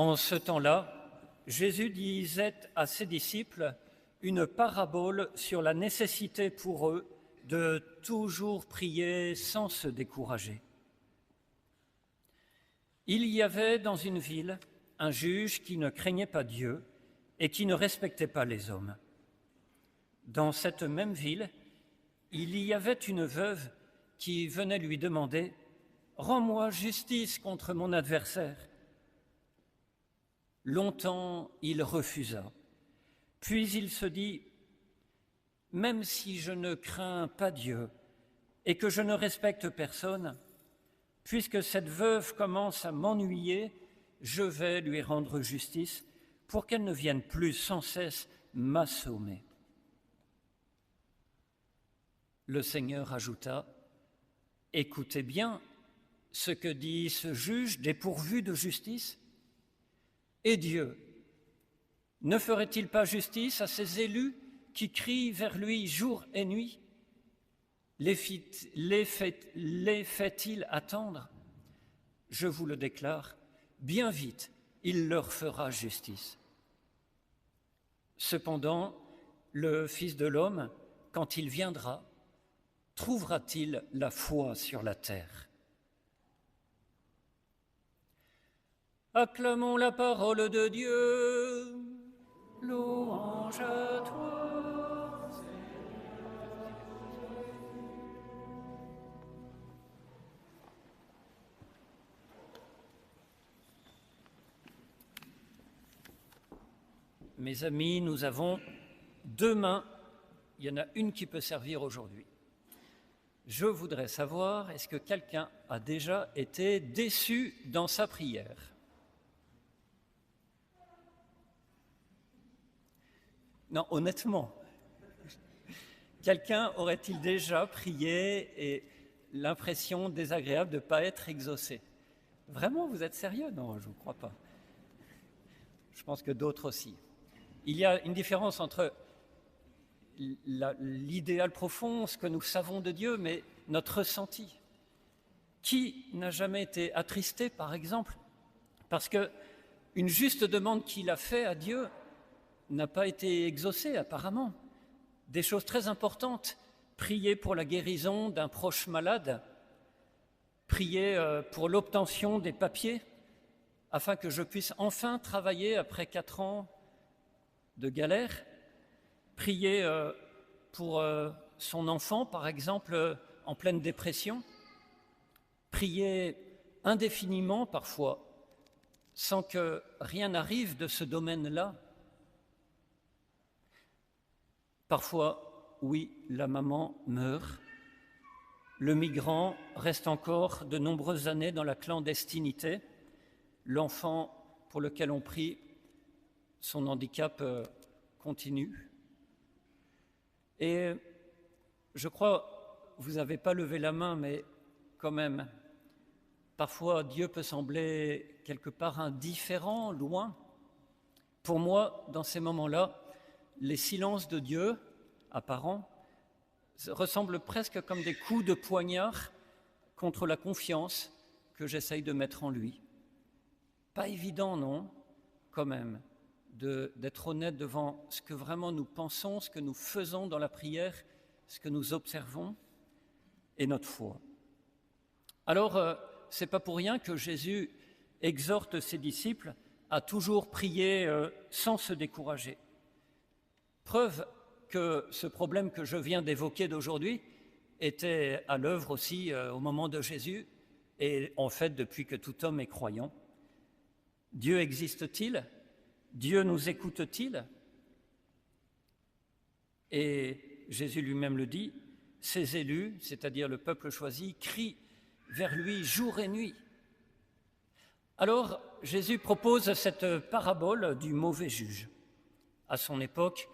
En ce temps-là, Jésus disait à ses disciples une parabole sur la nécessité pour eux de toujours prier sans se décourager. Il y avait dans une ville un juge qui ne craignait pas Dieu et qui ne respectait pas les hommes. Dans cette même ville, il y avait une veuve qui venait lui demander « Rends-moi justice contre mon adversaire ». Longtemps, il refusa. Puis il se dit « Même si je ne crains pas Dieu et que je ne respecte personne, puisque cette veuve commence à m'ennuyer, je vais lui rendre justice pour qu'elle ne vienne plus sans cesse m'assommer. » Le Seigneur ajouta « Écoutez bien ce que dit ce juge dépourvu de justice. Et Dieu ne ferait-il pas justice à ses élus qui crient vers lui jour et nuit? Les fait-il attendre? Je vous le déclare, bien vite, il leur fera justice. Cependant, le Fils de l'homme, quand il viendra, trouvera-t-il la foi sur la terre? Acclamons la parole de Dieu. Louange à toi, Seigneur. Mes amis, nous avons deux mains. Il y en a une qui peut servir aujourd'hui. Je voudrais savoir, est-ce que quelqu'un a déjà été déçu dans sa prière? Non, honnêtement. Quelqu'un aurait-il déjà prié et l'impression désagréable de ne pas être exaucé? Vraiment, vous êtes sérieux? Non, je ne crois pas. Je pense que d'autres aussi. Il y a une différence entre l'idéal profond, ce que nous savons de Dieu, mais notre ressenti. Qui n'a jamais été attristé, par exemple, parce qu'une juste demande qu'il a faite à Dieu n'a pas été exaucée, apparemment. Des choses très importantes, prier pour la guérison d'un proche malade, prier pour l'obtention des papiers, afin que je puisse enfin travailler après 4 ans de galère, prier pour son enfant, par exemple, en pleine dépression, prier indéfiniment parfois, sans que rien n'arrive de ce domaine-là. Parfois, oui, la maman meurt, le migrant reste encore de nombreuses années dans la clandestinité, l'enfant pour lequel on prie, son handicap continue. Et je crois, vous n'avez pas levé la main, mais quand même, parfois Dieu peut sembler quelque part indifférent, loin. Pour moi, dans ces moments-là, les silences de Dieu, apparents, ressemblent presque comme des coups de poignard contre la confiance que j'essaye de mettre en lui. Pas évident, non, quand même, d'être honnête devant ce que vraiment nous pensons, ce que nous faisons dans la prière, ce que nous observons et notre foi. Alors, ce n'est pas pour rien que Jésus exhorte ses disciples à toujours prier sans se décourager. Preuve que ce problème que je viens d'évoquer d'aujourd'hui était à l'œuvre aussi au moment de Jésus et en fait depuis que tout homme est croyant. Dieu existe-t-il? Dieu nous écoute-t-il? Et Jésus lui-même le dit, ses élus, c'est-à-dire le peuple choisi, crient vers lui jour et nuit. Alors Jésus propose cette parabole du mauvais juge. À son époque,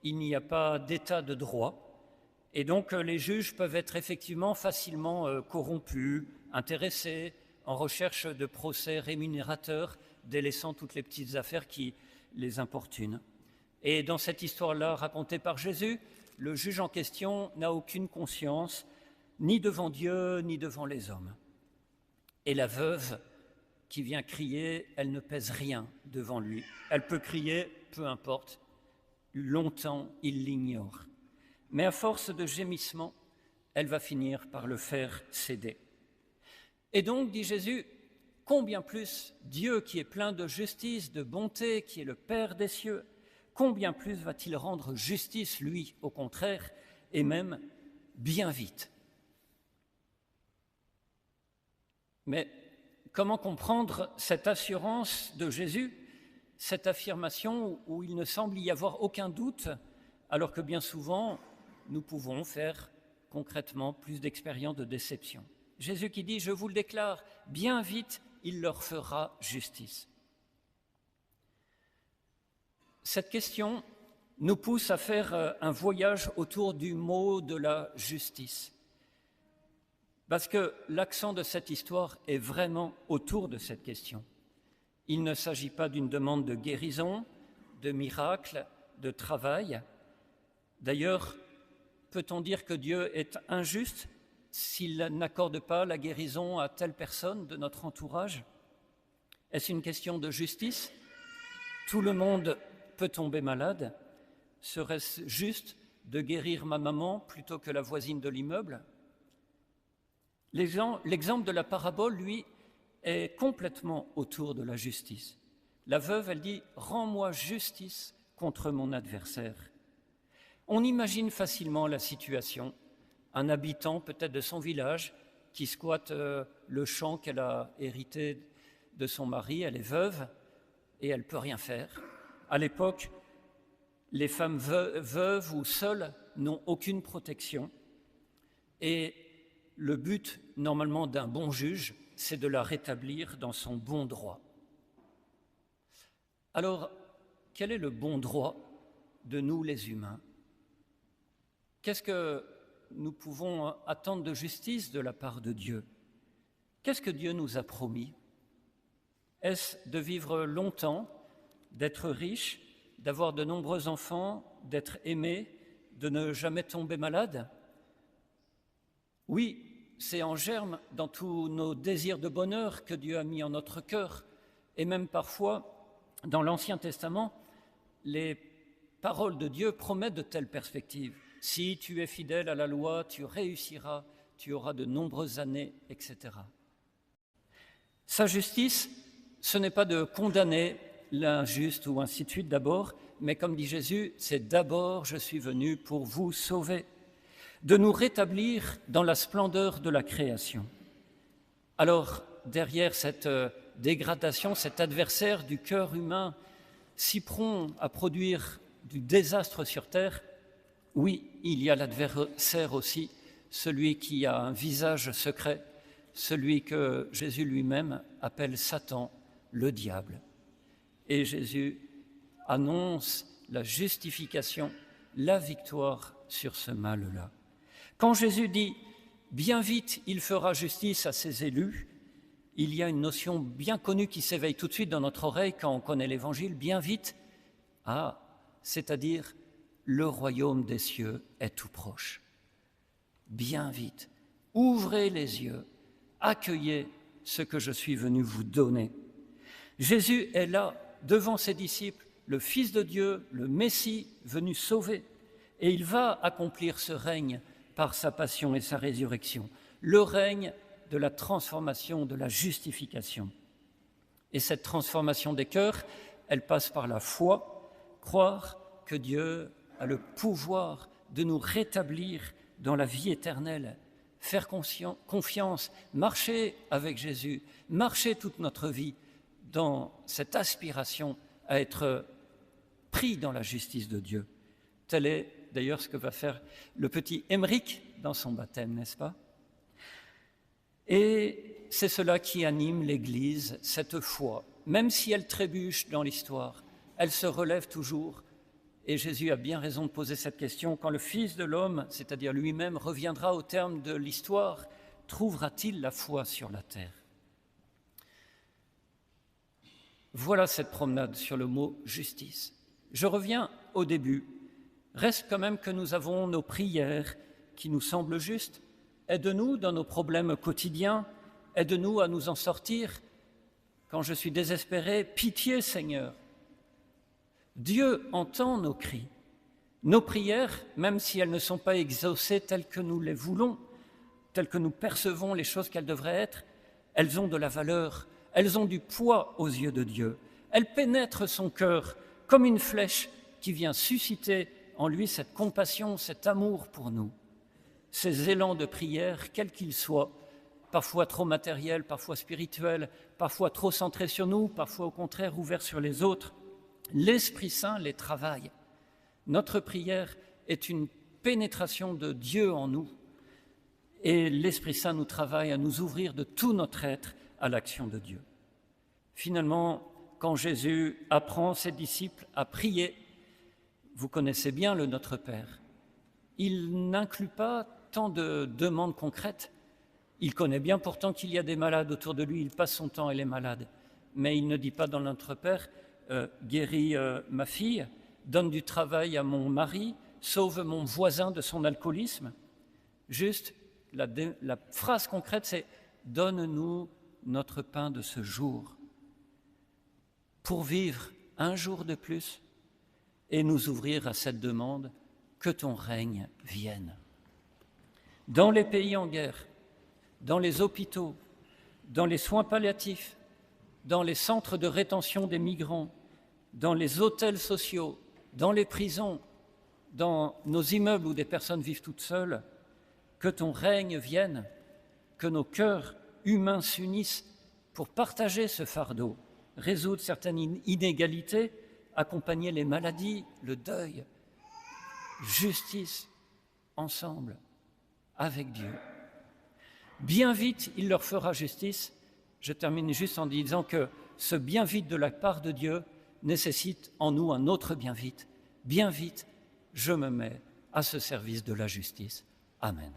il n'y a pas d'état de droit et donc les juges peuvent être effectivement facilement corrompus, intéressés, en recherche de procès rémunérateurs, délaissant toutes les petites affaires qui les importunent. Et dans cette histoire-là racontée par Jésus, le juge en question n'a aucune conscience, ni devant Dieu, ni devant les hommes. Et la veuve qui vient crier, elle ne pèse rien devant lui. Elle peut crier, peu importe, longtemps il l'ignore. Mais à force de gémissements, elle va finir par le faire céder. Et donc, dit Jésus, combien plus Dieu qui est plein de justice, de bonté, qui est le Père des cieux, combien plus va-t-il rendre justice, lui, au contraire, et même bien vite. Mais comment comprendre cette assurance de Jésus, cette affirmation où il ne semble y avoir aucun doute, alors que bien souvent, nous pouvons faire concrètement plus d'expériences de déception. Jésus qui dit, je vous le déclare, bien vite, il leur fera justice. Cette question nous pousse à faire un voyage autour du mot de la justice. Parce que l'accent de cette histoire est vraiment autour de cette question. Il ne s'agit pas d'une demande de guérison, de miracle, de travail. D'ailleurs, peut-on dire que Dieu est injuste s'il n'accorde pas la guérison à telle personne de notre entourage? Est-ce une question de justice? Tout le monde peut tomber malade. Serait-ce juste de guérir ma maman plutôt que la voisine de l'immeuble? L'exemple de la parabole, lui, est complètement autour de la justice. La veuve, elle dit « Rends-moi justice contre mon adversaire ». On imagine facilement la situation. Un habitant peut-être de son village qui squatte le champ qu'elle a hérité de son mari, elle est veuve et elle ne peut rien faire. À l'époque, les femmes veuves ou seules n'ont aucune protection et le but, normalement, d'un bon juge, c'est de la rétablir dans son bon droit. Alors, quel est le bon droit de nous, les humains? Qu'est-ce que nous pouvons attendre de justice de la part de Dieu? Qu'est-ce que Dieu nous a promis? Est-ce de vivre longtemps, d'être riche, d'avoir de nombreux enfants, d'être aimé, de ne jamais tomber malade? Oui, c'est en germe dans tous nos désirs de bonheur que Dieu a mis en notre cœur. Et même parfois, dans l'Ancien Testament, les paroles de Dieu promettent de telles perspectives. Si tu es fidèle à la loi, tu réussiras, tu auras de nombreuses années, etc. Sa justice, ce n'est pas de condamner l'injuste ou ainsi de suite d'abord, mais comme dit Jésus, c'est d'abord je suis venu pour vous sauver, de nous rétablir dans la splendeur de la création. Alors, derrière cette dégradation, cet adversaire du cœur humain, si prompt à produire du désastre sur terre, oui, il y a l'adversaire aussi, celui qui a un visage secret, celui que Jésus lui-même appelle Satan, le diable. Et Jésus annonce la justification, la victoire sur ce mal-là. Quand Jésus dit « bien vite, il fera justice à ses élus », il y a une notion bien connue qui s'éveille tout de suite dans notre oreille quand on connaît l'Évangile, bien vite, c'est-à-dire le royaume des cieux est tout proche. Bien vite, ouvrez les yeux, accueillez ce que je suis venu vous donner. Jésus est là, devant ses disciples, le Fils de Dieu, le Messie, venu sauver. Et il va accomplir ce règne par sa passion et sa résurrection, le règne de la transformation, de la justification. Et cette transformation des cœurs, elle passe par la foi, croire que Dieu a le pouvoir de nous rétablir dans la vie éternelle, faire confiance, marcher avec Jésus, marcher toute notre vie dans cette aspiration à être pris dans la justice de Dieu. Tel est d'ailleurs ce que va faire le petit Émeric dans son baptême, n'est-ce pas? Et c'est cela qui anime l'Église, cette foi. Même si elle trébuche dans l'histoire, elle se relève toujours. Et Jésus a bien raison de poser cette question. Quand le Fils de l'homme, c'est-à-dire lui-même, reviendra au terme de l'histoire, trouvera-t-il la foi sur la terre? Voilà cette promenade sur le mot « justice ». Je reviens au début. Reste quand même que nous avons nos prières qui nous semblent justes. Aide-nous dans nos problèmes quotidiens. Aide-nous à nous en sortir. quand je suis désespéré, pitié Seigneur. Dieu entend nos cris, nos prières, même si elles ne sont pas exaucées telles que nous les voulons, telles que nous percevons les choses qu'elles devraient être, elles ont de la valeur, elles ont du poids aux yeux de Dieu. Elles pénètrent son cœur comme une flèche qui vient susciter en lui cette compassion, cet amour pour nous. Ces élans de prière, quels qu'ils soient, parfois trop matériels, parfois spirituels, parfois trop centrés sur nous, parfois au contraire ouverts sur les autres, l'Esprit Saint les travaille. Notre prière est une pénétration de Dieu en nous et l'Esprit Saint nous travaille à nous ouvrir de tout notre être à l'action de Dieu. Finalement, quand Jésus apprend ses disciples à prier, vous connaissez bien le Notre Père. Il n'inclut pas tant de demandes concrètes. Il connaît bien pourtant qu'il y a des malades autour de lui, il passe son temps à les malades. Mais il ne dit pas dans le Notre Père, guéris ma fille, donne du travail à mon mari, sauve mon voisin de son alcoolisme. Juste, la phrase concrète, c'est « donne-nous notre pain de ce jour » pour vivre un jour de plus et nous ouvrir à cette demande « que ton règne vienne ». Dans les pays en guerre, dans les hôpitaux, dans les soins palliatifs, dans les centres de rétention des migrants, dans les hôtels sociaux, dans les prisons, dans nos immeubles où des personnes vivent toutes seules, que ton règne vienne, que nos cœurs humains s'unissent pour partager ce fardeau, résoudre certaines inégalités, accompagner les maladies, le deuil, justice, ensemble, avec Dieu. Bien vite, il leur fera justice. Je termine juste en disant que ce bien vite de la part de Dieu nécessite en nous un autre bien vite. Bien vite, je me mets à ce service de la justice. Amen.